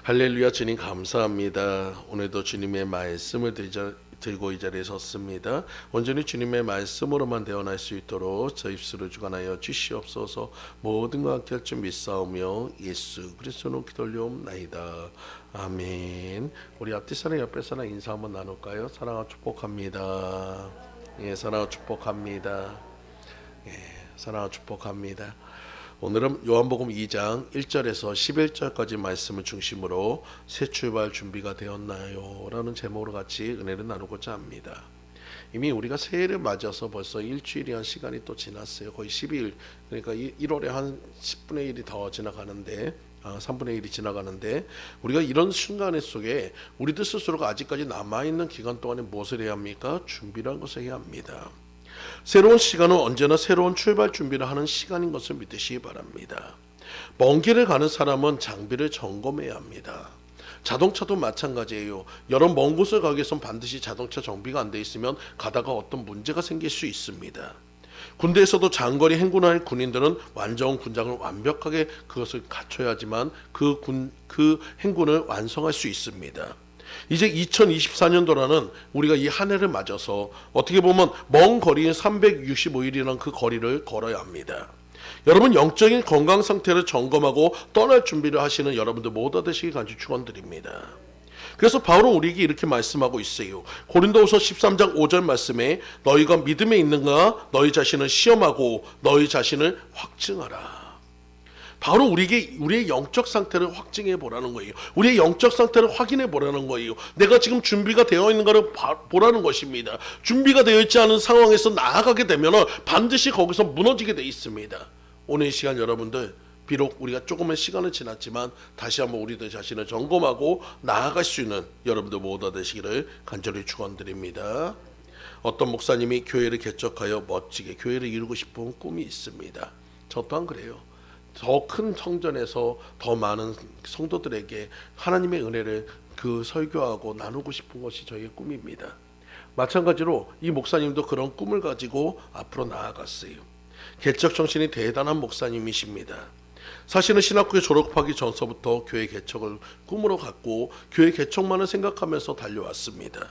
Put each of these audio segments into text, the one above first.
할렐루야. 주님 감사합니다. 오늘도 주님의 말씀을 들고 이 자리에 섰습니다. 온전히 주님의 말씀으로만 대언할 수 있도록 저 입술을 주관하여 주시옵소서. 모든 것 같게 할 줄 믿사오며 예수 그리스도로 기도 올려옵나이다. 아멘. 우리 앞뒤 사람 옆에 사람 인사 한번 나눌까요? 사랑하고 축복합니다. 사랑하고 축복합니다. 사랑하고 축복합니다. 오늘은 요한복음 2장 1절에서 11절까지 말씀을 중심으로 새 출발 준비가 되었나요? 라는 제목으로 같이 은혜를 나누고자 합니다. 이미 우리가 새해를 맞아서 벌써 일주일이란 시간이 또 지났어요. 거의 12일, 그러니까 1월에 한 10분의 1이 더 지나가는데 3분의 1이 지나가는데, 우리가 이런 순간 속에 우리들 스스로가 아직까지 남아있는 기간 동안에 무엇을 해야 합니까? 준비라는 것을 해야 합니다. 새로운 시간은 언제나 새로운 출발 준비를 하는 시간인 것을 믿으시기 바랍니다. 먼 길을 가는 사람은 장비를 점검해야 합니다. 자동차도 마찬가지예요. 여러 먼 곳을 가기 위해서는 반드시 자동차 정비가 안 돼 있으면 가다가 어떤 문제가 생길 수 있습니다. 군대에서도 장거리 행군할 군인들은 완전 군장을 완벽하게 그것을 갖춰야지만 그 행군을 완성할 수 있습니다. 이제 2024년도라는 우리가 이 한 해를 맞아서 어떻게 보면 먼 거리인 365일이라는 그 거리를 걸어야 합니다. 여러분, 영적인 건강 상태를 점검하고 떠날 준비를 하시는 여러분들 모두 되시기 간절히 축원드립니다. 그래서 바울은 우리에게 이렇게 말씀하고 있어요. 고린도후서 13장 5절 말씀에 너희가 믿음에 있는가 너희 자신을 시험하고 너희 자신을 확증하라. 바로 우리의 영적 상태를 확증해 보라는 거예요. 우리의 영적 상태를 확인해 보라는 거예요. 내가 지금 준비가 되어 있는가를 보라는 것입니다. 준비가 되어 있지 않은 상황에서 나아가게 되면 반드시 거기서 무너지게 되어 있습니다. 오늘 이 시간 여러분들, 비록 우리가 조금의 시간은 지났지만 다시 한번 우리들 자신을 점검하고 나아갈 수 있는 여러분들 모두 되시기를 간절히 축원드립니다. 어떤 목사님이 교회를 개척하여 멋지게 교회를 이루고 싶은 꿈이 있습니다. 저 또한 그래요. 더 큰 성전에서 더 많은 성도들에게 하나님의 은혜를 설교하고 나누고 싶은 것이 저희의 꿈입니다. 마찬가지로 이 목사님도 그런 꿈을 가지고 앞으로 나아갔어요. 개척 정신이 대단한 목사님이십니다. 사실은 신학교에 졸업하기 전서부터 교회 개척을 꿈으로 갖고 교회 개척만을 생각하면서 달려왔습니다.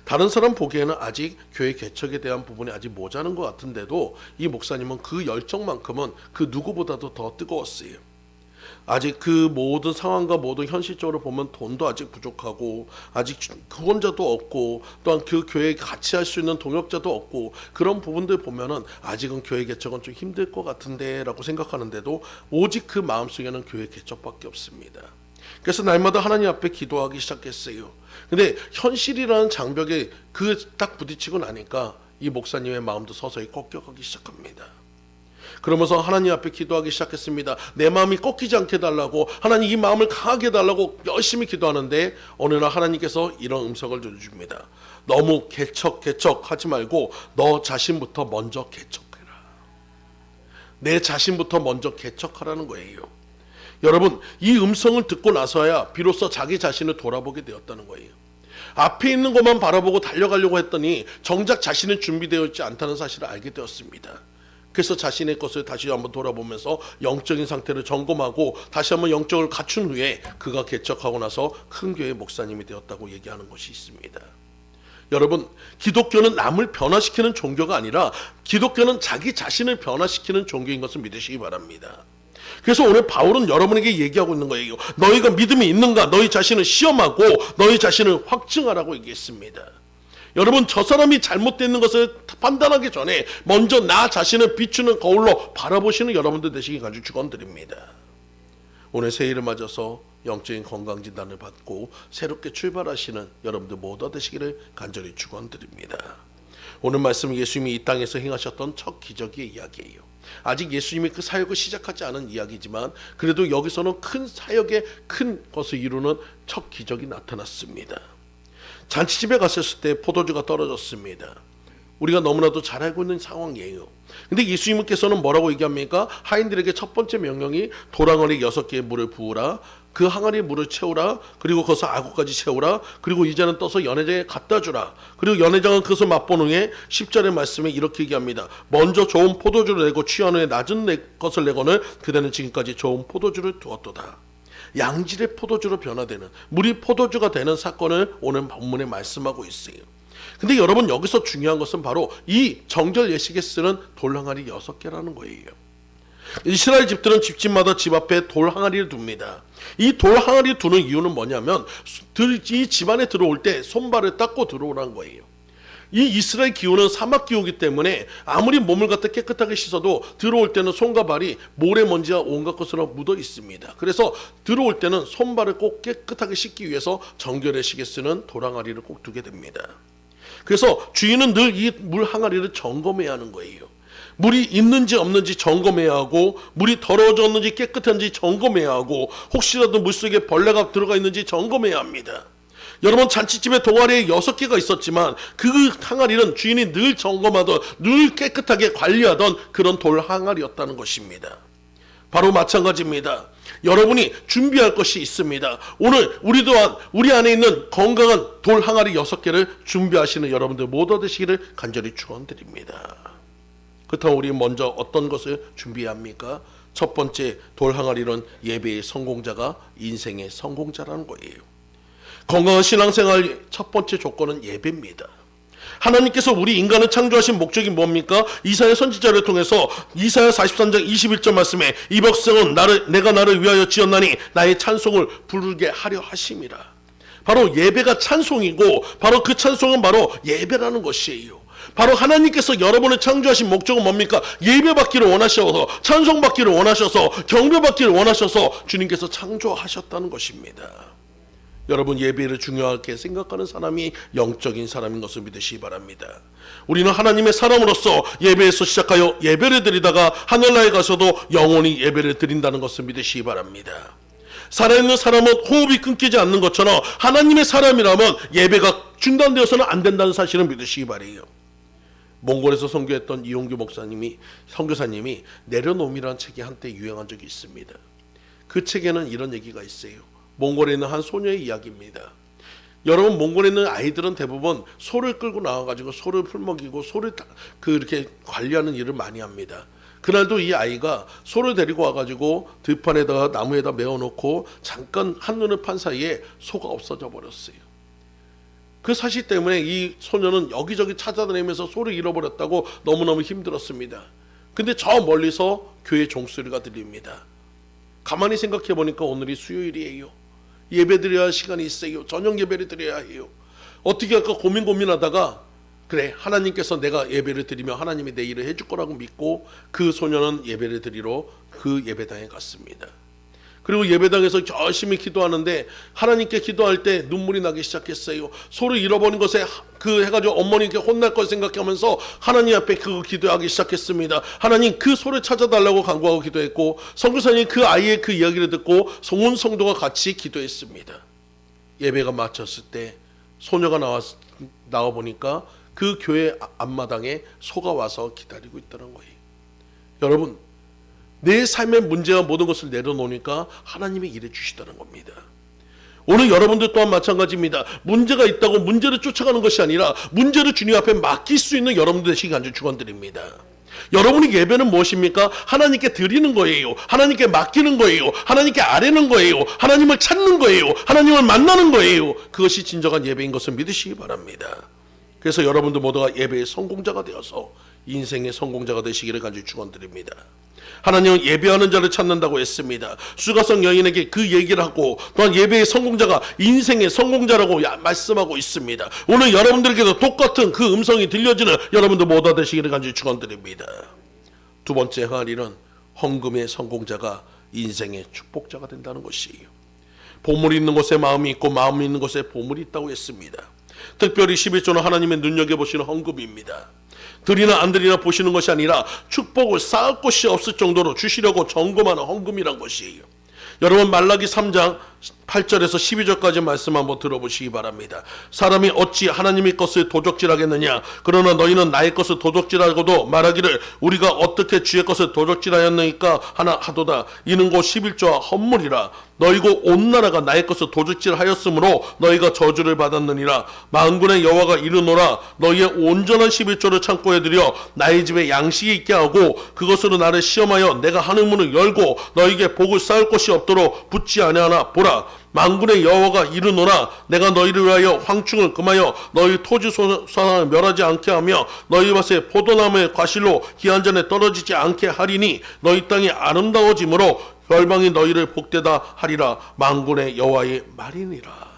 다른 사람 보기에는 아직 교회 개척에 대한 부분이 아직 모자란 것 같은데도 이 목사님은 그 열정만큼은 그 누구보다도 더 뜨거웠어요. 아직 그 모든 상황과 모든 현실적으로 보면 돈도 아직 부족하고 아직 후원자도 없고 또한 그 교회에 같이 할 수 있는 동역자도 없고 그런 부분들 보면은 아직은 교회 개척은 좀 힘들 것 같은데 라고 생각하는데도 오직 그 마음속에는 교회 개척밖에 없습니다. 그래서 날마다 하나님 앞에 기도하기 시작했어요. 근데 현실이라는 장벽에 딱 부딪히고 나니까 이 목사님의 마음도 서서히 꺾여가기 시작합니다. 그러면서 하나님 앞에 기도하기 시작했습니다. 내 마음이 꺾이지 않게 해달라고, 하나님 이 마음을 강하게 해달라고 열심히 기도하는데 어느 날 하나님께서 이런 음성을 주십니다. 너무 개척하지 말고 너 자신부터 먼저 개척해라. 내 자신부터 먼저 개척하라는 거예요. 여러분, 이 음성을 듣고 나서야 비로소 자기 자신을 돌아보게 되었다는 거예요. 앞에 있는 것만 바라보고 달려가려고 했더니 정작 자신은 준비되어 있지 않다는 사실을 알게 되었습니다. 그래서 자신의 것을 다시 한번 돌아보면서 영적인 상태를 점검하고 다시 한번 영적을 갖춘 후에 그가 개척하고 나서 큰 교회 목사님이 되었다고 얘기하는 것이 있습니다. 여러분, 기독교는 남을 변화시키는 종교가 아니라 기독교는 자기 자신을 변화시키는 종교인 것을 믿으시기 바랍니다. 그래서 오늘 바울은 여러분에게 얘기하고 있는 거예요. 너희가 믿음이 있는가 너희 자신을 시험하고 너희 자신을 확증하라고 얘기했습니다. 여러분, 저 사람이 잘못되는 것을 판단하기 전에 먼저 나 자신을 비추는 거울로 바라보시는 여러분들 되시기 간절히 축원드립니다. 오늘 새해를 맞아서 영적인 건강진단을 받고 새롭게 출발하시는 여러분들 모두 되시기를 간절히 축원드립니다. 오늘 말씀은 예수님이 이 땅에서 행하셨던 첫 기적의 이야기예요. 아직 예수님이 그 사역을 시작하지 않은 이야기지만 그래도 여기서는 큰 사역의 큰 것을 이루는 첫 기적이 나타났습니다. 잔치집에 갔을 때 포도주가 떨어졌습니다. 우리가 너무나도 잘 알고 있는 상황이에요. 근데 예수님께서는 뭐라고 얘기합니까? 하인들에게 첫 번째 명령이 도랑어리 6개의 물을 부으라, 그 항아리에 물을 채우라, 그리고 거기서 아구까지 채우라, 그리고 이제는 떠서 연회장에 갖다 주라. 그리고 연회장은 그것을 맛본 후에 10절의 말씀에 이렇게 얘기합니다. 먼저 좋은 포도주를 내고 취한 후에 낮은 것을 내거늘 그대는 지금까지 좋은 포도주를 두었도다. 양질의 포도주로 변화되는, 물이 포도주가 되는 사건을 오늘 본문에 말씀하고 있어요. 근데 여러분, 여기서 중요한 것은 바로 이 정절 예식에 쓰는 돌 항아리 6개라는 거예요. 이스라엘 집들은 집집마다 집 앞에 돌 항아리를 둡니다. 이 돌 항아리 두는 이유는 뭐냐면 이 집안에 들어올 때 손발을 닦고 들어오라는 거예요. 이 이스라엘 기후는 사막 기후이기 때문에 아무리 몸을 갖다 깨끗하게 씻어도 들어올 때는 손과 발이 모래먼지와 온갖 것으로 묻어 있습니다. 그래서 들어올 때는 손발을 꼭 깨끗하게 씻기 위해서 정결의식에 쓰는 돌 항아리를 꼭 두게 됩니다. 그래서 주인은 늘 이 물 항아리를 점검해야 하는 거예요. 물이 있는지 없는지 점검해야 하고, 물이 더러워졌는지 깨끗한지 점검해야 하고, 혹시라도 물속에 벌레가 들어가 있는지 점검해야 합니다. 여러분, 잔치집에 동아리에 6개가 있었지만 그 항아리는 주인이 늘 점검하던, 늘 깨끗하게 관리하던 그런 돌 항아리였다는 것입니다. 바로 마찬가지입니다. 여러분이 준비할 것이 있습니다. 오늘 우리 또한 우리 안에 있는 건강한 돌 항아리 6개를 준비하시는 여러분들 모두 되시기를 간절히 축원드립니다. 그렇다면 우리 먼저 어떤 것을 준비해야 합니까? 첫 번째, 돌 항아리는 예배의 성공자가 인생의 성공자라는 거예요. 건강한 신앙생활 첫 번째 조건은 예배입니다. 하나님께서 우리 인간을 창조하신 목적이 뭡니까? 이사야 선지자를 통해서 이사야 43장 21절 말씀에 이 백성은 내가 나를 위하여 지었나니 나의 찬송을 부르게 하려 하심이라. 바로 예배가 찬송이고, 바로 그 찬송은 바로 예배라는 것이에요. 바로 하나님께서 여러분을 창조하신 목적은 뭡니까? 예배받기를 원하셔서, 찬송받기를 원하셔서, 경배받기를 원하셔서 주님께서 창조하셨다는 것입니다. 여러분, 예배를 중요하게 생각하는 사람이 영적인 사람인 것을 믿으시기 바랍니다. 우리는 하나님의 사람으로서 예배에서 시작하여 예배를 드리다가 하늘나라에 가서도 영원히 예배를 드린다는 것을 믿으시기 바랍니다. 살아있는 사람은 호흡이 끊기지 않는 것처럼 하나님의 사람이라면 예배가 중단되어서는 안 된다는 사실을 믿으시기 바라요. 몽골에서 선교했던 이용규 선교사님이 내려놓음이라는 책이 한때 유행한 적이 있습니다. 그 책에는 이런 얘기가 있어요. 몽골에 있는 한 소녀의 이야기입니다. 여러분, 몽골에 있는 아이들은 대부분 소를 끌고 나와가지고 소를 풀먹이고 소를 이렇게 관리하는 일을 많이 합니다. 그날도 이 아이가 소를 데리고 와가지고 들판에다가 나무에다 메어놓고 잠깐 한눈을 판 사이에 소가 없어져 버렸어요. 그 사실 때문에 이 소녀는 여기저기 찾아다니면서 소를 잃어버렸다고 너무너무 힘들었습니다. 근데 저 멀리서 교회 종소리가 들립니다. 가만히 생각해 보니까 오늘이 수요일이에요. 예배 드려야 할 시간이 있어요. 저녁 예배를 드려야 해요. 어떻게 할까 고민하다가 그래, 하나님께서 내가 예배를 드리면 하나님이 내 일을 해줄 거라고 믿고 그 소녀는 예배를 드리러 그 예배당에 갔습니다. 그리고 예배당에서 열심히 기도하는데 하나님께 기도할 때 눈물이 나기 시작했어요. 소를 잃어버린 것에 해가지고 어머니께 혼날 걸 생각하면서 하나님 앞에 기도하기 시작했습니다. 하나님, 그 소를 찾아달라고 간구하고 기도했고, 선교사님이 그 아이의 그 이야기를 듣고 온 성도가 같이 기도했습니다. 예배가 마쳤을 때 소녀가 나와 보니까 그 교회 앞마당에 소가 와서 기다리고 있다는 거예요. 여러분, 내 삶의 문제와 모든 것을 내려놓으니까 하나님이 일해 주시다는 겁니다. 오늘 여러분들 또한 마찬가지입니다. 문제가 있다고 문제를 쫓아가는 것이 아니라 문제를 주님 앞에 맡길 수 있는 여러분들 되시기 간절히 축원드립니다. 여러분의 예배는 무엇입니까? 하나님께 드리는 거예요. 하나님께 맡기는 거예요. 하나님께 아뢰는 거예요. 하나님을 찾는 거예요. 하나님을 만나는 거예요. 그것이 진정한 예배인 것을 믿으시기 바랍니다. 그래서 여러분들 모두가 예배의 성공자가 되어서 인생의 성공자가 되시기를 간절히 축원드립니다. 하나님은 예배하는 자를 찾는다고 했습니다. 수가성 여인에게 그 얘기를 하고 또한 예배의 성공자가 인생의 성공자라고 말씀하고 있습니다. 오늘 여러분들에게도 똑같은 그 음성이 들려지는 여러분들 모두 되시기를 간절히 축원드립니다. 두 번째 항아리는 헌금의 성공자가 인생의 축복자가 된다는 것이에요. 보물이 있는 곳에 마음이 있고 마음이 있는 곳에 보물이 있다고 했습니다. 특별히 11조는 하나님의 눈여겨보시는 헌금입니다. 드리나 안 드리나 보시는 것이 아니라 축복을 쌓을 곳이 없을 정도로 주시려고 점검하는 헌금이란 것이에요. 여러분, 말라기 3장 8절에서 12절까지 말씀 한번 들어보시기 바랍니다. 사람이 어찌 하나님의 것을 도적질하겠느냐? 그러나 너희는 나의 것을 도적질하고도 말하기를 우리가 어떻게 주의 것을 도적질하였느니까 하나 하도다. 이는 곧 11조와 헌물이라. 너희고 온 나라가 나의 것을 도적질하였으므로 너희가 저주를 받았느니라. 만군의 여호와가 이르노라. 너희의 온전한 11조를 창고에 들여 나의 집에 양식이 있게 하고 그것으로 나를 시험하여 내가 하늘 문을 열고 너희에게 복을 쌓을 것이 없도록 붙지 아니하나 보라. 만군의 여호와가 이르노라. 내가 너희를 위하여 황충을 금하여 너희 토지 소산을 멸하지 않게 하며 너희 밭에 포도나무의 과실로 기한전에 떨어지지 않게 하리니 너희 땅이 아름다워짐으로 열방이 너희를 복되다 하리라. 만군의 여호와의 말이니라.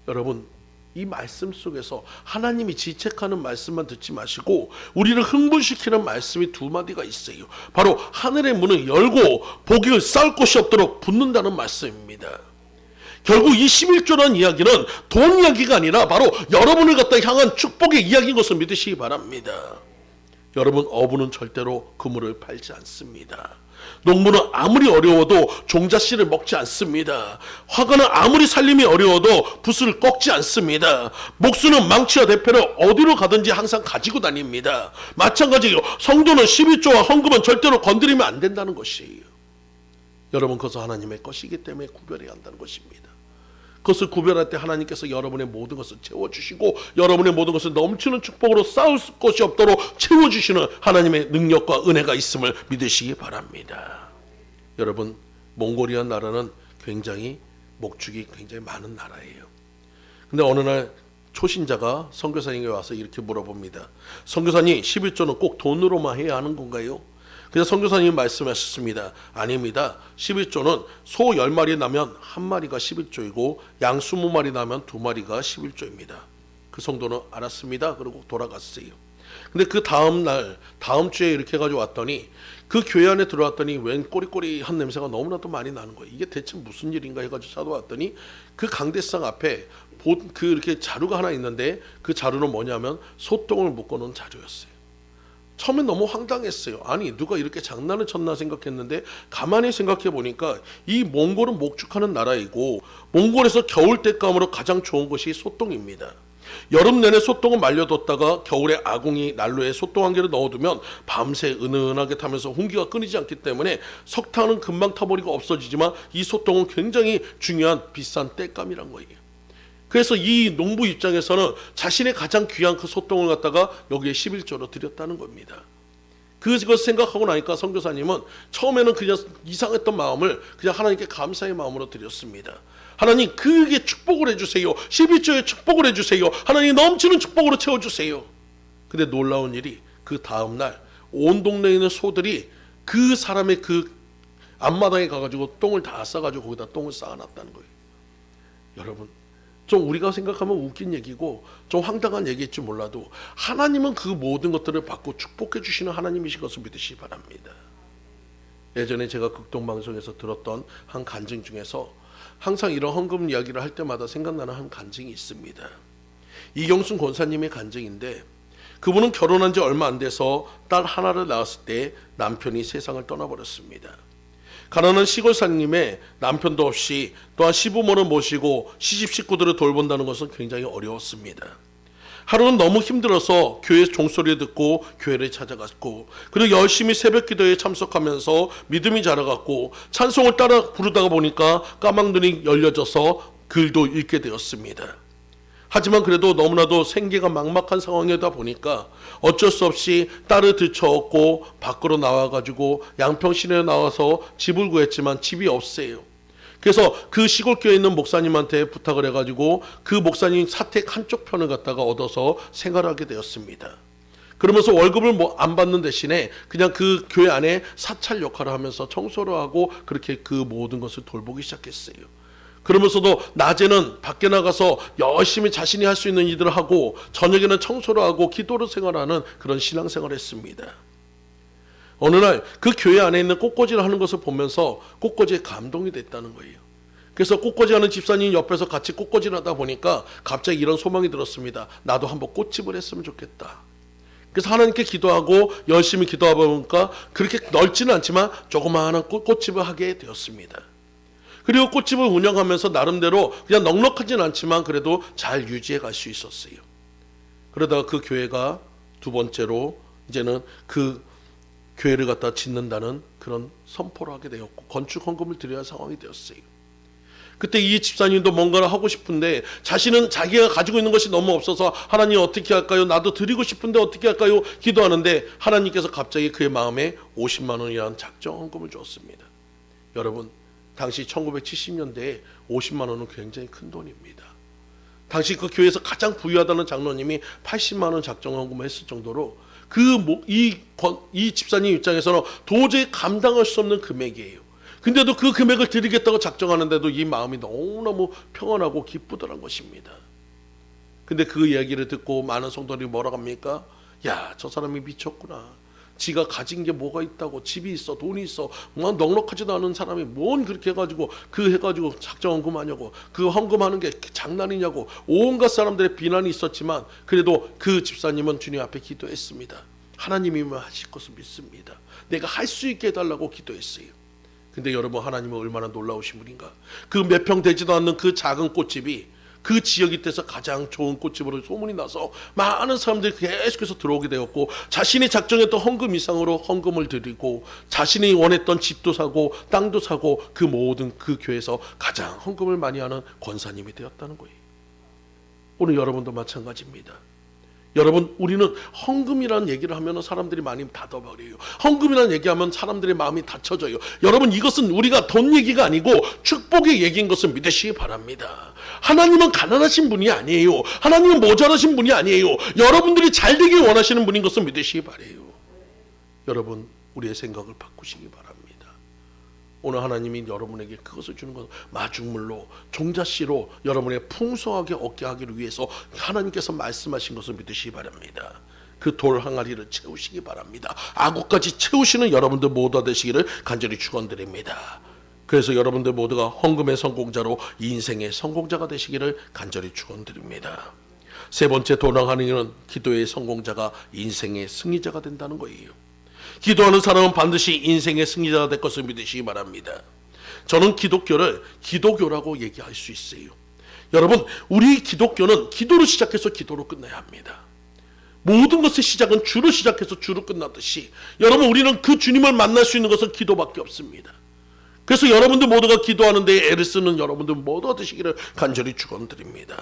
여러분, 이 말씀 속에서 하나님이 지책하는 말씀만 듣지 마시고 우리를 흥분시키는 말씀이 두 마디가 있어요. 바로 하늘의 문을 열고 복을 쌓을 곳이 없도록 붙는다는 말씀입니다. 결국 이 11조라는 이야기는 돈 이야기가 아니라 바로 여러분을 갖다 향한 축복의 이야기인 것을 믿으시기 바랍니다. 여러분, 어부는 절대로 그물을 팔지 않습니다. 농부는 아무리 어려워도 종자씨를 먹지 않습니다. 화가는 아무리 살림이 어려워도 붓을 꺾지 않습니다. 목수는 망치와 대패를 어디로 가든지 항상 가지고 다닙니다. 마찬가지로 성도는 11조와 헌금은 절대로 건드리면 안 된다는 것이에요. 여러분, 그것은 하나님의 것이기 때문에 구별해야 한다는 것입니다. 그것을 구별할 때 하나님께서 여러분의 모든 것을 채워주시고 여러분의 모든 것을 넘치는 축복으로 쌓을 것이 없도록 채워주시는 하나님의 능력과 은혜가 있음을 믿으시기 바랍니다. 여러분, 몽골이란 나라는 굉장히 목축이 굉장히 많은 나라예요. 근데 어느 날 초신자가 선교사님에게 와서 이렇게 물어봅니다. 선교사님, 11조는 꼭 돈으로만 해야 하는 건가요? 그래서 선교사님이 말씀하셨습니다. 아닙니다. 11조는 소 10마리 나면 1마리가 11조이고 양 20마리 나면 2마리가 11조입니다. 그 성도는 알았습니다. 그러고 돌아갔어요. 근데 그 다음 주에 이렇게 해가지고 왔더니 그 교회 안에 들어왔더니 웬 꼬리꼬리한 냄새가 너무나도 많이 나는 거예요. 이게 대체 무슨 일인가 해가지고 찾아왔더니 그 강대상 앞에 이렇게 자루가 하나 있는데 그 자루는 뭐냐면 소똥을 묶어놓은 자루였어요. 처음엔 너무 황당했어요. 아니, 누가 이렇게 장난을 쳤나 생각했는데 가만히 생각해 보니까 이 몽골은 목축하는 나라이고 몽골에서 겨울 땔감으로 가장 좋은 것이 소똥입니다. 여름 내내 소똥을 말려뒀다가 겨울에 아궁이 난로에 소똥 한 개를 넣어두면 밤새 은은하게 타면서 훈기가 끊이지 않기 때문에 석탄은 금방 타버리고 없어지지만 이 소똥은 굉장히 중요한 비싼 땔감이란 거예요. 그래서 이 농부 입장에서는 자신의 가장 귀한 그 소똥을 갖다가 여기에 11조로 드렸다는 겁니다. 그것을 생각하고 나니까 선교사님은 처음에는 그냥 이상했던 마음을 그냥 하나님께 감사의 마음으로 드렸습니다. 하나님, 그게 축복을 해주세요. 11조에 축복을 해주세요. 하나님, 넘치는 축복으로 채워주세요. 근데 놀라운 일이 그 다음날 온 동네에 있는 소들이 그 사람의 그 앞마당에 가가지고 똥을 다 싸가지고 거기다 똥을 쌓아놨다는 거예요. 여러분, 좀 우리가 생각하면 웃긴 얘기고 좀 황당한 얘기일지 몰라도 하나님은 그 모든 것들을 받고 축복해 주시는 하나님이신 것을 믿으시기 바랍니다. 예전에 제가 극동방송에서 들었던 한 간증 중에서 항상 이런 헌금 이야기를 할 때마다 생각나는 한 간증이 있습니다. 이경순 권사님의 간증인데 그분은 결혼한 지 얼마 안 돼서 딸 하나를 낳았을 때 남편이 세상을 떠나버렸습니다. 가난한 시골 사장님의 남편도 없이 또한 시부모를 모시고 시집 식구들을 돌본다는 것은 굉장히 어려웠습니다. 하루는 너무 힘들어서 교회 종소리를 듣고 교회를 찾아갔고 그리고 열심히 새벽 기도에 참석하면서 믿음이 자라갔고 찬송을 따라 부르다가 보니까 까막눈이 열려져서 글도 읽게 되었습니다. 하지만 그래도 너무나도 생계가 막막한 상황이다 보니까 어쩔 수 없이 딸을 들쳐업고 밖으로 나와가지고 양평시내에 나와서 집을 구했지만 집이 없어요. 그래서 그 시골교회에 있는 목사님한테 부탁을 해가지고 그 목사님 사택 한쪽 편을 갖다가 얻어서 생활하게 되었습니다. 그러면서 월급을 안 받는 대신에 그냥 그 교회 안에 사찰 역할을 하면서 청소를 하고 그렇게 그 모든 것을 돌보기 시작했어요. 그러면서도 낮에는 밖에 나가서 열심히 자신이 할 수 있는 일들을 하고 저녁에는 청소를 하고 기도를 생활하는 그런 신앙생활을 했습니다. 어느 날 그 교회 안에 있는 꽃꽂이를 하는 것을 보면서 꽃꽂이에 감동이 됐다는 거예요. 그래서 꽃꽂이 하는 집사님 옆에서 같이 꽃꽂이를 하다 보니까 갑자기 이런 소망이 들었습니다. 나도 한번 꽃집을 했으면 좋겠다. 그래서 하나님께 기도하고 열심히 기도하다 보니까 그렇게 넓지는 않지만 조그마한 꽃집을 하게 되었습니다. 그리고 꽃집을 운영하면서 나름대로 그냥 넉넉하진 않지만 그래도 잘 유지해 갈 수 있었어요. 그러다가 그 교회가 두 번째로 이제는 그 교회를 갖다 짓는다는 그런 선포를 하게 되었고 건축 헌금을 드려야 할 상황이 되었어요. 그때 이 집사님도 뭔가를 하고 싶은데 자신은 자기가 가지고 있는 것이 너무 없어서 하나님 어떻게 할까요? 나도 드리고 싶은데 어떻게 할까요? 기도하는데 하나님께서 갑자기 그의 마음에 50만 원이라는 작정 헌금을 주었습니다. 여러분, 당시 1970년대에 50만 원은 굉장히 큰 돈입니다. 당시 그 교회에서 가장 부유하다는 장로님이 80만 원 작정 헌금을 했을 정도로 이 집사님 입장에서는 도저히 감당할 수 없는 금액이에요. 근데도 그 금액을 드리겠다고 작정하는데도 이 마음이 너무너무 평안하고 기쁘더란 것입니다. 근데 그 이야기를 듣고 많은 성도들이 뭐라고 합니까? 야, 저 사람이 미쳤구나. 지가 가진 게 뭐가 있다고, 집이 있어, 돈이 있어, 뭐 넉넉하지도 않은 사람이 뭔 그렇게 해가지고 해가지고 작정 헌금하냐고, 그 헌금하는 게 장난이냐고 온갖 사람들의 비난이 있었지만 그래도 그 집사님은 주님 앞에 기도했습니다. 하나님이면 하실 것을 믿습니다. 내가 할 수 있게 해달라고 기도했어요. 근데 여러분, 하나님은 얼마나 놀라우신 분인가. 그 몇 평 되지도 않는 그 작은 꽃집이 그 지역이 돼서 가장 좋은 꽃집으로 소문이 나서 많은 사람들이 계속해서 들어오게 되었고 자신이 작정했던 헌금 이상으로 헌금을 드리고 자신이 원했던 집도 사고 땅도 사고 그 모든 그 교회에서 가장 헌금을 많이 하는 권사님이 되었다는 거예요. 오늘 여러분도 마찬가지입니다. 여러분, 우리는 헌금이라는 얘기를 하면 사람들이 많이 닫아버려요. 헌금이라는 얘기하면 사람들의 마음이 닫혀져요. 여러분, 이것은 우리가 돈 얘기가 아니고 축복의 얘기인 것을 믿으시기 바랍니다. 하나님은 가난하신 분이 아니에요. 하나님은 모자라신 분이 아니에요. 여러분들이 잘 되길 원하시는 분인 것을 믿으시기 바라요. 여러분, 우리의 생각을 바꾸시기 바랍니다. 오늘 하나님이 여러분에게 그것을 주는 것, 마중물로 종자씨로 여러분의 풍성하게 얻게 하기를 위해서 하나님께서 말씀하신 것을 믿으시기 바랍니다. 그 돌 항아리를 채우시기 바랍니다. 아구까지 채우시는 여러분들 모두가 되시기를 간절히 축원드립니다. 그래서 여러분들 모두가 헌금의 성공자로 인생의 성공자가 되시기를 간절히 축원드립니다. 세 번째, 도랑하는 기도의 성공자가 인생의 승리자가 된다는 거예요. 기도하는 사람은 반드시 인생의 승리자가 될 것을 믿으시기 바랍니다. 저는 기독교를 기도교라고 얘기할 수 있어요. 여러분, 우리 기독교는 기도로 시작해서 기도로 끝나야 합니다. 모든 것의 시작은 주로 시작해서 주로 끝나듯이 여러분, 우리는 그 주님을 만날 수 있는 것은 기도밖에 없습니다. 그래서 여러분들 모두가 기도하는 데 애를 쓰는 여러분들 모두가 되시기를 간절히 축원드립니다.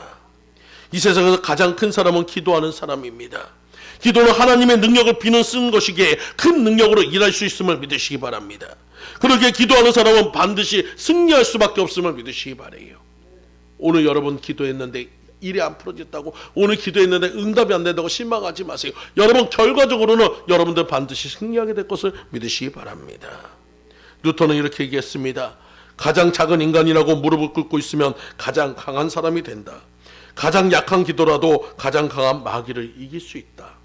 이 세상에서 가장 큰 사람은 기도하는 사람입니다. 기도는 하나님의 능력을 비는 쓰는 것이기에 큰 능력으로 일할 수 있음을 믿으시기 바랍니다. 그렇게 기도하는 사람은 반드시 승리할 수밖에 없음을 믿으시기 바라요. 오늘 여러분 기도했는데 일이 안 풀어졌다고, 오늘 기도했는데 응답이 안 된다고 실망하지 마세요. 여러분, 결과적으로는 여러분들 반드시 승리하게 될 것을 믿으시기 바랍니다. 루터는 이렇게 얘기했습니다. 가장 작은 인간이라고 무릎을 꿇고 있으면 가장 강한 사람이 된다. 가장 약한 기도라도 가장 강한 마귀를 이길 수 있다.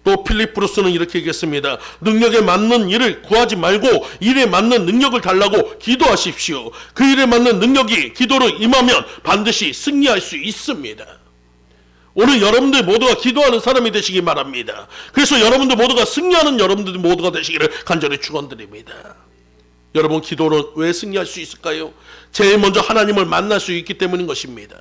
또 필립 브루스는 이렇게 얘기했습니다. 능력에 맞는 일을 구하지 말고 일에 맞는 능력을 달라고 기도하십시오. 그 일에 맞는 능력이 기도로 임하면 반드시 승리할 수 있습니다. 오늘 여러분들 모두가 기도하는 사람이 되시기 바랍니다. 그래서 여러분들 모두가 승리하는 여러분들 모두가 되시기를 간절히 축원드립니다. 여러분, 기도는 왜 승리할 수 있을까요? 제일 먼저 하나님을 만날 수 있기 때문인 것입니다.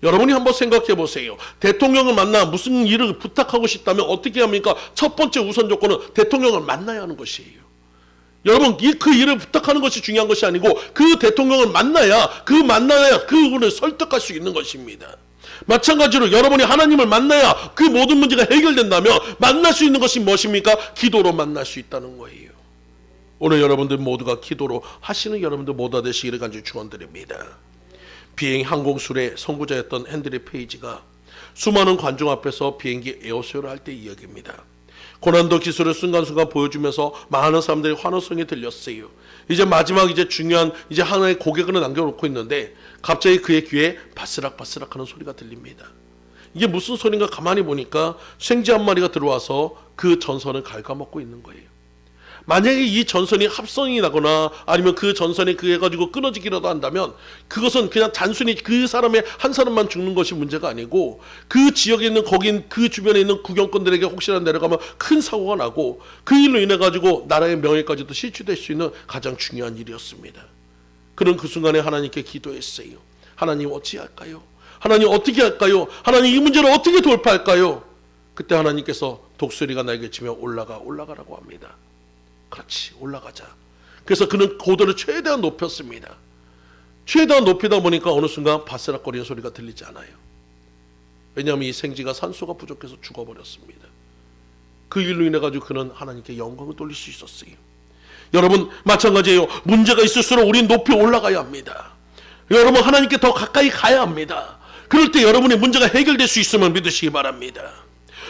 여러분이 한번 생각해 보세요. 대통령을 만나 무슨 일을 부탁하고 싶다면 어떻게 합니까? 첫 번째 우선 조건은 대통령을 만나야 하는 것이에요. 여러분, 그 일을 부탁하는 것이 중요한 것이 아니고 그 대통령을 만나야 그분을 설득할 수 있는 것입니다. 마찬가지로 여러분이 하나님을 만나야 그 모든 문제가 해결된다면 만날 수 있는 것이 무엇입니까? 기도로 만날 수 있다는 거예요. 오늘 여러분들 모두가 기도로 하시는 여러분들 모두가 되시기를 간절히 축원드립니다. 비행 항공술의 선구자였던 헨드리 페이지가 수많은 관중 앞에서 비행기 에어쇼를 할 때 이야기입니다. 고난도 기술을 순간순간 보여주면서 많은 사람들이 환호성이 들렸어요. 이제 마지막 중요한 하나의 고객을 남겨놓고 있는데 갑자기 그의 귀에 바스락바스락 하는 소리가 들립니다. 이게 무슨 소리인가 가만히 보니까 생쥐 한 마리가 들어와서 그 전선을 갉아먹고 있는 거예요. 만약에 이 전선이 합선이 나거나 아니면 그 전선이 해가지고 끊어지기라도 한다면 그것은 그냥 단순히 그 사람의 한 사람만 죽는 것이 문제가 아니고 그 지역에 있는 그 주변에 있는 구경꾼들에게 혹시나 내려가면 큰 사고가 나고 그 일로 인해 가지고 나라의 명예까지도 실추될 수 있는 가장 중요한 일이었습니다. 그런 그 순간에 하나님께 기도했어요. 하나님 어찌할까요? 하나님 어떻게 할까요? 하나님 이 문제를 어떻게 돌파할까요? 그때 하나님께서 독수리가 날개 치며 올라가라고 합니다. 그렇지, 올라가자. 그래서 그는 고도를 최대한 높였습니다. 최대한 높이다 보니까 어느 순간 바스락거리는 소리가 들리지 않아요. 왜냐하면 이 생쥐가 산소가 부족해서 죽어버렸습니다. 그 일로 인해 가지고 그는 하나님께 영광을 돌릴 수 있었어요. 여러분 마찬가지예요. 문제가 있을수록 우린 높이 올라가야 합니다. 여러분 하나님께 더 가까이 가야 합니다. 그럴 때 여러분의 문제가 해결될 수 있음을 믿으시기 바랍니다.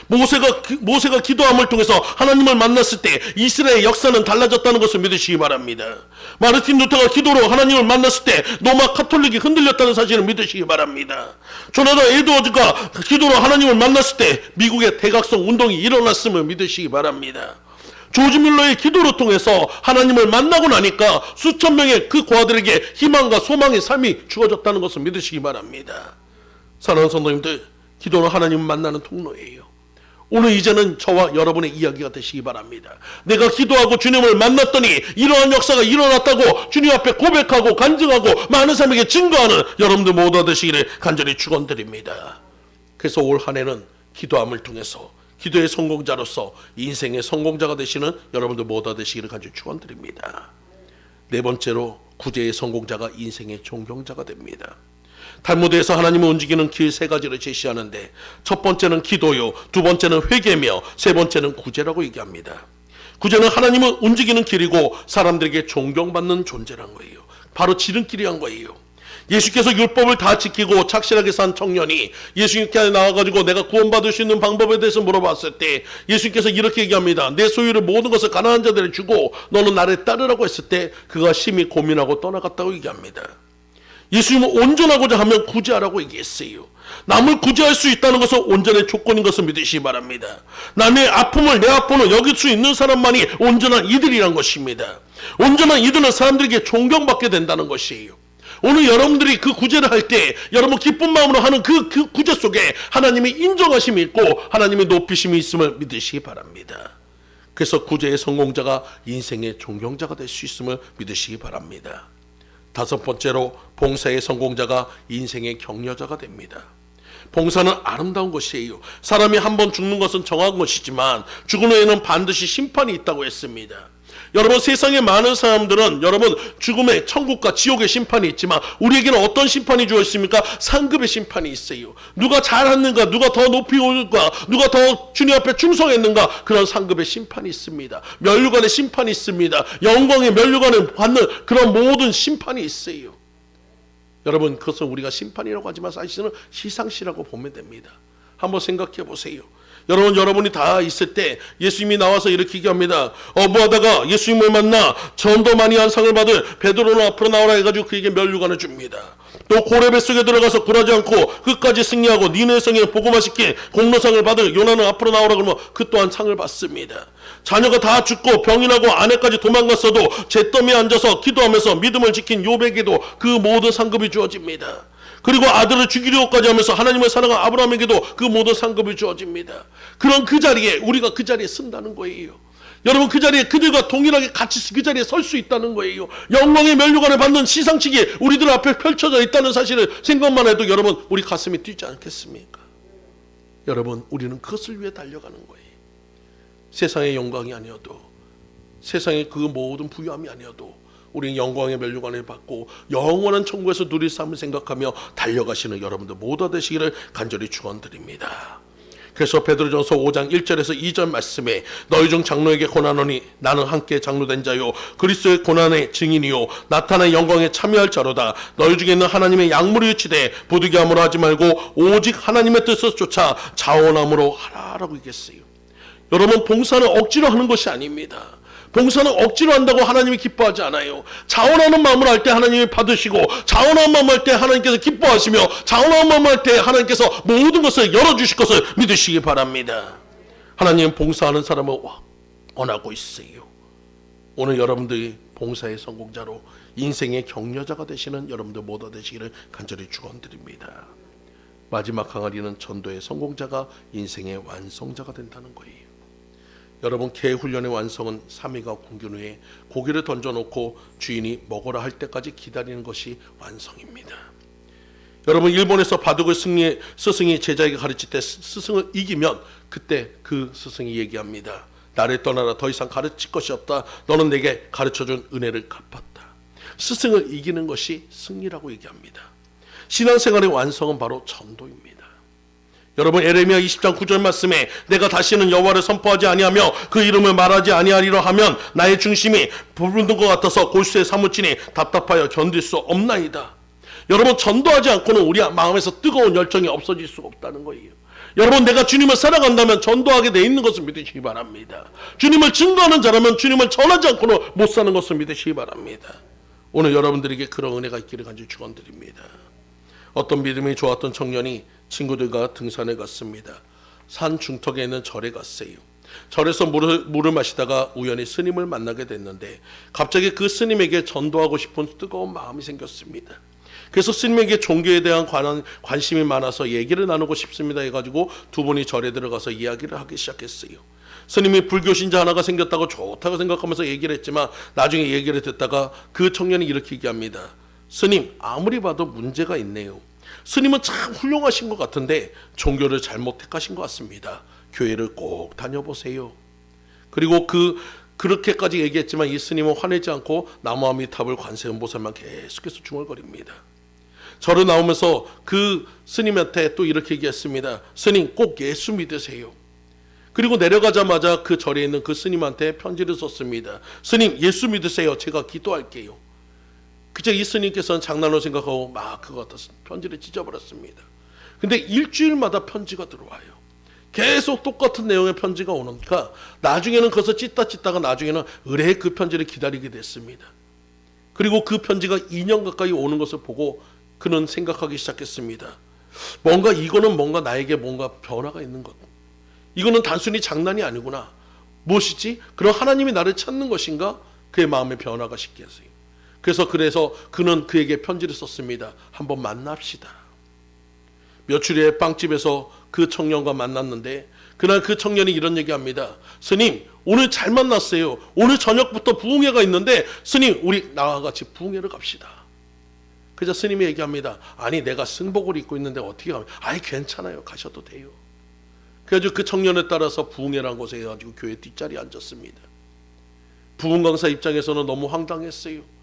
모세가 기도함을 통해서 하나님을 만났을 때 이스라엘의 역사는 달라졌다는 것을 믿으시기 바랍니다. 마르틴 루터가 기도로 하나님을 만났을 때 로마 카톨릭이 흔들렸다는 사실을 믿으시기 바랍니다. 조나단 에드워즈가 기도로 하나님을 만났을 때 미국의 대각성 운동이 일어났음을 믿으시기 바랍니다. 조지 밀러의 기도를 통해서 하나님을 만나고 나니까 수천 명의 그 고아들에게 희망과 소망의 삶이 주어졌다는 것을 믿으시기 바랍니다. 사랑하는 성도님들, 기도는 하나님을 만나는 통로예요. 오늘 이제는 저와 여러분의 이야기가 되시기 바랍니다. 내가 기도하고 주님을 만났더니 이러한 역사가 일어났다고 주님 앞에 고백하고 간증하고 많은 사람에게 증거하는 여러분들 모두 되시기를 간절히 축원드립니다. 그래서 올 한 해는 기도함을 통해서 기도의 성공자로서 인생의 성공자가 되시는 여러분들 모두 되시기를 간절히 축원드립니다. 네 번째로 구제의 성공자가 인생의 존경자가 됩니다. 탈무드에서 하나님을 움직이는 길 세 가지를 제시하는데 첫 번째는 기도요, 두 번째는 회개며 세 번째는 구제라고 얘기합니다. 구제는 하나님을 움직이는 길이고 사람들에게 존경받는 존재란 거예요. 바로 지름길이란 거예요. 예수께서 율법을 다 지키고 착실하게 산 청년이 예수님께 나와가지고 내가 구원받을 수 있는 방법에 대해서 물어봤을 때 예수님께서 이렇게 얘기합니다. 내 소유를 모든 것을 가난한 자들에 주고 너는 나를 따르라고 했을 때 그가 심히 고민하고 떠나갔다고 얘기합니다. 예수님은 온전하고자 하면 구제하라고 얘기했어요. 남을 구제할 수 있다는 것은 온전의 조건인 것을 믿으시기 바랍니다. 남의 아픔을 내 아픔을 여길 수 있는 사람만이 온전한 이들이란 것입니다. 온전한 이들은 사람들에게 존경받게 된다는 것이에요. 오늘 여러분들이 그 구제를 할 때 여러분 기쁜 마음으로 하는 그 구제 속에 하나님의 인정하심이 있고 하나님의 높이심이 있음을 믿으시기 바랍니다. 그래서 구제의 성공자가 인생의 존경자가 될 수 있음을 믿으시기 바랍니다. 다섯 번째로 봉사의 성공자가 인생의 격려자가 됩니다. 봉사는 아름다운 것이에요. 사람이 한 번 죽는 것은 정한 것이지만 죽은 후에는 반드시 심판이 있다고 했습니다. 여러분 세상의 많은 사람들은 여러분 죽음의 천국과 지옥의 심판이 있지만 우리에게는 어떤 심판이 주어 있습니까? 상급의 심판이 있어요. 누가 잘했는가, 누가 더 높이 올까, 누가 더 주님 앞에 충성했는가, 그런 상급의 심판이 있습니다. 면류관의 심판이 있습니다. 영광의 면류관을 받는 그런 모든 심판이 있어요. 여러분 그것은 우리가 심판이라고 하지만 사실은 시상시라고 보면 됩니다. 한번 생각해 보세요. 여러분이 다 있을 때 예수님이 나와서 이렇게 얘기합니다. 어부하다가 예수님을 만나 전도 많이 한 상을 받을 베드로는 앞으로 나오라 해가지고 그에게 면류관을 줍니다. 또 고레 뱃속에 들어가서 굴하지 않고 끝까지 승리하고 니네 성에 복음화 시킨 공로상을 받을 요나는 앞으로 나오라 그러면 그 또한 상을 받습니다. 자녀가 다 죽고 병이 나고 아내까지 도망갔어도 잿더미에 앉아서 기도하면서 믿음을 지킨 욥에게도 그 모든 상급이 주어집니다. 그리고 아들을 죽이려고까지 하면서 하나님을 사랑한 아브라함에게도 그 모든 상급이 주어집니다. 그런 그 자리에 우리가 그 자리에 쓴다는 거예요. 여러분 그 자리에 그들과 동일하게 같이 그 자리에 설 수 있다는 거예요. 영광의 면류관을 받는 시상식이 우리들 앞에 펼쳐져 있다는 사실을 생각만 해도 여러분 우리 가슴이 뛰지 않겠습니까? 여러분 우리는 그것을 위해 달려가는 거예요. 세상의 영광이 아니어도 세상의 그 모든 부유함이 아니어도 우리는 영광의 면류관을 받고 영원한 천국에서 누릴 삶을 생각하며 달려가시는 여러분들 모두 되시기를 간절히 축원드립니다. 그래서 베드로전서 5장 1절에서 2절 말씀에 너희 중 장로에게 고난하노니 나는 함께 장로된 자요 그리스도의 고난의 증인이요 나타난 영광에 참여할 자로다. 너희 중에 있는 하나님의 약물을 유치되 부득이함으로 하지 말고 오직 하나님의 뜻을 쫓아 자원함으로 하라라고 얘기했어요. 여러분 봉사는 억지로 하는 것이 아닙니다. 봉사는 억지로 한다고 하나님이 기뻐하지 않아요. 자원하는 마음으로 할 때 하나님이 받으시고 자원하는 마음으로 할 때 하나님께서 기뻐하시며 자원하는 마음으로 할 때 하나님께서 모든 것을 열어주실 것을 믿으시기 바랍니다. 하나님은 봉사하는 사람을 원하고 있어요. 오늘 여러분들이 봉사의 성공자로 인생의 격려자가 되시는 여러분들 모두 되시기를 간절히 축원드립니다. 마지막 항아리는 전도의 성공자가 인생의 완성자가 된다는 거예요. 여러분, 개 훈련의 완성은 3일간 굶긴 후에 고기를 던져놓고 주인이 먹으라 할 때까지 기다리는 것이 완성입니다. 여러분, 일본에서 바둑을 스승이 제자에게 가르칠 때 스승을 이기면 그때 그 스승이 얘기합니다. 나를 떠나라. 더 이상 가르칠 것이 없다. 너는 내게 가르쳐준 은혜를 갚았다. 스승을 이기는 것이 승리라고 얘기합니다. 신앙생활의 완성은 바로 전도입니다. 여러분, 에레미야 20장 9절 말씀에 내가 다시는 여호와를 선포하지 아니하며 그 이름을 말하지 아니하리라 하면 나의 중심이 부르는 것 같아서 골수에 사무치니 답답하여 견딜 수 없나이다. 여러분, 전도하지 않고는 우리 마음에서 뜨거운 열정이 없어질 수가 없다는 거예요. 여러분, 내가 주님을 사랑한다면 전도하게 돼 있는 것을 믿으시기 바랍니다. 주님을 증거하는 자라면 주님을 전하지 않고는 못 사는 것을 믿으시기 바랍니다. 오늘 여러분들에게 그런 은혜가 있기를 간절히 축원드립니다. 어떤 믿음이 좋았던 청년이 친구들과 등산에 갔습니다. 산 중턱에 있는 절에 갔어요. 절에서 물을 마시다가 우연히 스님을 만나게 됐는데 갑자기 그 스님에게 전도하고 싶은 뜨거운 마음이 생겼습니다. 그래서 스님에게 종교에 대한 관심이 많아서 얘기를 나누고 싶습니다 해가지고 두 분이 절에 들어가서 이야기를 하기 시작했어요. 스님이 불교 신자 하나가 생겼다고 좋다고 생각하면서 얘기를 했지만 나중에 얘기를 듣다가 그 청년이 이렇게 얘기합니다. 스님, 아무리 봐도 문제가 있네요. 스님은 참 훌륭하신 것 같은데 종교를 잘못 택하신 것 같습니다. 교회를 꼭 다녀보세요. 그리고 그렇게까지 얘기했지만 이 스님은 화내지 않고 나무아미탑을 관세음보살만 계속해서 중얼거립니다. 절을 나오면서 그 스님한테 또 이렇게 얘기했습니다. 스님, 꼭 예수 믿으세요. 그리고 내려가자마자 그 절에 있는 그 스님한테 편지를 썼습니다. 스님, 예수 믿으세요. 제가 기도할게요. 그저 이 스님께서는 장난으로 생각하고 막 그거 갖다 편지를 찢어버렸습니다. 근데 일주일마다 편지가 들어와요. 계속 똑같은 내용의 편지가 오니까 나중에는 그것을 찢다가 나중에는 의뢰의 그 편지를 기다리게 됐습니다. 그리고 그 편지가 2년 가까이 오는 것을 보고 그는 생각하기 시작했습니다. 이거는 뭔가 나에게 뭔가 변화가 있는 것. 이거는 단순히 장난이 아니구나. 무엇이지? 그럼 하나님이 나를 찾는 것인가? 그의 마음의 변화가 시켰어요. 그래서 그는 그에게 편지를 썼습니다. 한번 만납시다. 며칠 후에 빵집에서 그 청년과 만났는데 그날 그 청년이 이런 얘기합니다. 스님, 오늘 잘 만났어요. 오늘 저녁부터 부흥회가 있는데 스님, 우리 나와 같이 부흥회를 갑시다. 그래서 스님이 얘기합니다. 아니, 내가 승복을 입고 있는데 어떻게 가면? 아니, 괜찮아요. 가셔도 돼요. 그래가지고 그 청년에 따라서 부흥회라는 곳에 가지고 교회 뒷자리에 앉았습니다. 부흥 강사 입장에서는 너무 황당했어요.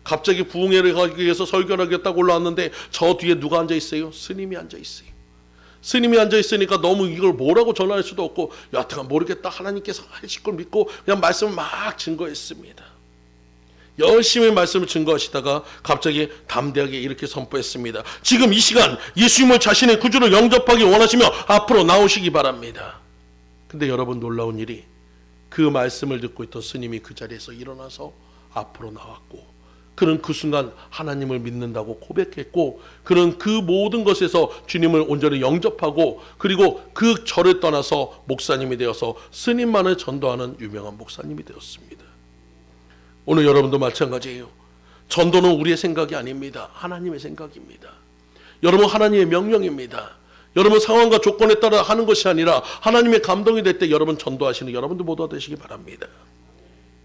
갑자기 부흥회를 가기 위해서 설교를 하겠다고 올라왔는데 저 뒤에 누가 앉아 있어요? 스님이 앉아 있어요. 스님이 앉아 있으니까 너무 이걸 뭐라고 전할 수도 없고 여하튼 모르겠다. 하나님께서 하실 걸 믿고 그냥 말씀을 막 증거했습니다. 열심히 말씀을 증거하시다가 갑자기 담대하게 이렇게 선포했습니다. 지금 이 시간 예수님을 자신의 구주로 영접하기 원하시며 앞으로 나오시기 바랍니다. 근데 여러분, 놀라운 일이 그 말씀을 듣고 있던 스님이 그 자리에서 일어나서 앞으로 나왔고 그는 그 순간 하나님을 믿는다고 고백했고 그는 그 모든 것에서 주님을 온전히 영접하고 그리고 그 절을 떠나서 목사님이 되어서 스님만을 전도하는 유명한 목사님이 되었습니다. 오늘 여러분도 마찬가지예요. 전도는 우리의 생각이 아닙니다. 하나님의 생각입니다. 여러분, 하나님의 명령입니다. 여러분, 상황과 조건에 따라 하는 것이 아니라 하나님의 감동이 될 때 여러분 전도하시는 여러분들 모두가 되시기 바랍니다.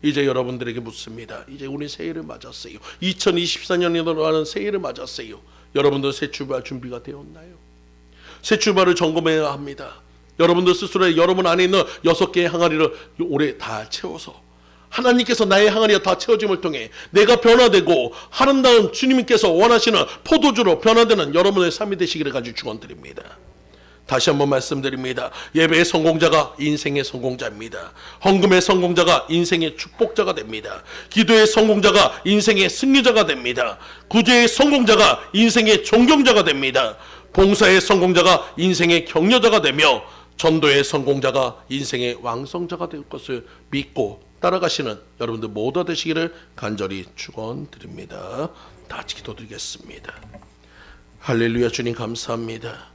이제 여러분들에게 묻습니다. 이제 우리 새해를 맞았어요. 2024년에 하는 새해를 맞았어요. 여러분들 새 출발 준비가 되었나요? 새 출발을 점검해야 합니다. 여러분들 스스로 여러분 안에 있는 6개의 항아리를 올해 다 채워서 하나님께서 나의 항아리가 다 채워짐을 통해 내가 변화되고 아름다운 주님께서 원하시는 포도주로 변화되는 여러분의 삶이 되시기를 간절히 축원드립니다. 다시 한번 말씀드립니다. 예배의 성공자가 인생의 성공자입니다. 헌금의 성공자가 인생의 축복자가 됩니다. 기도의 성공자가 인생의 승리자가 됩니다. 구제의 성공자가 인생의 존경자가 됩니다. 봉사의 성공자가 인생의 격려자가 되며 전도의 성공자가 인생의 왕성자가 될 것을 믿고 따라가시는 여러분들 모두 되시기를 간절히 축원드립니다. 다 같이 기도드리겠습니다. 할렐루야. 주님 감사합니다.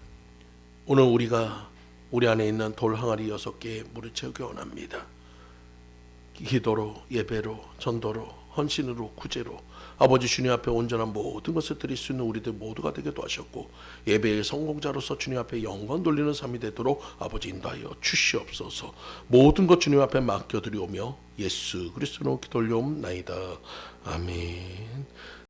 오늘 우리가 우리 안에 있는 돌 항아리 6개에 물을 채우기 원합니다. 기도로, 예배로, 전도로, 헌신으로 구제로 아버지 주님 앞에 온전한 모든 것을 드릴 수 있는 우리들 모두가 되게 도와주셨고 예배의 성공자로서 주님 앞에 영광 돌리는 삶이 되도록 아버지 인도하여 주시옵소서. 모든 것 주님 앞에 맡겨드리오며 예수 그리스도로 기도 올려옵나이다. 아멘.